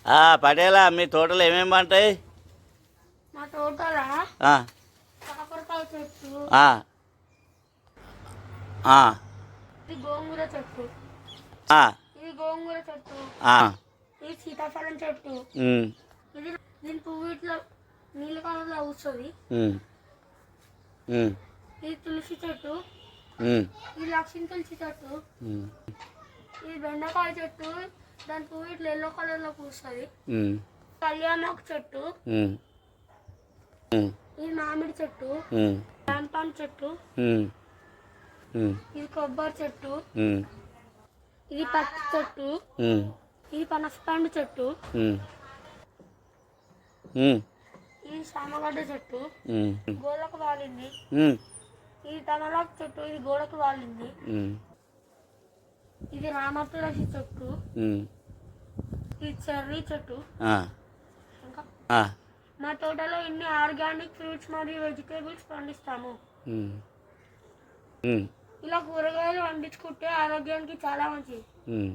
పటేలా మీ తోటలో ఏమేమి పంటాయి? మా తోటలో ఆ, కాకరకాయ చెట్టు, ఆ, ఆ, ఇది గోంగూర చెట్టు, ఆ, ఇది గోంగూర చెట్టు, ఆ, ఇది సీతాఫలం చెట్టు, ఉమ్, ఇది దీని పువ్వు ఇట్లా నీళ్ళ కలర్లో వస్తుంది, ఉమ్, ఉమ్, ఇది తులసి చెట్టు, ఉమ్, ఇది లక్ష్మీ తులసి చెట్టు, ఉమ్, ఇది బెండకాయ చెట్టు, దాని పువ్వు ఇట్లా ఎల్లో కలర్లో పూస్తుంది, ఉమ్, కళ్యాణాకు చెట్టు, ఉమ్, ఉమ్, ఇది మామిడి చెట్టు, ఉమ్, జాంపాన్ చెట్టు, ఉమ్, ఉమ్, ఇది కొబ్బరి చెట్టు, ఉమ్, ఇది పత్తి చెట్టు, ఉమ్, ఇది పనసపండు చెట్టు, ఉమ్, ఉమ్, ఇది సామగడ్డ చెట్టు, ఉమ్, గోడకు వాలింది, ఉమ్, ఇది తమలపాకు చెట్టు, ఇది గోడకు వాలింది, ఉమ్, ఇది రామతులసి చెట్టు, ఉమ్, ఇది చెర్రీ చెట్టు. ఆ, ఇంకా ఆ, మా తోటలో ఇన్ని ఆర్గానిక్ ఫ్రూట్స్ మరియు వెజిటేబుల్స్ పండిస్తాము. ఉమ్, ఉమ్, ఇలా కూరగాయలు పండించుకుంటే ఆరోగ్యానికి చాలా మంచిది. ఉమ్.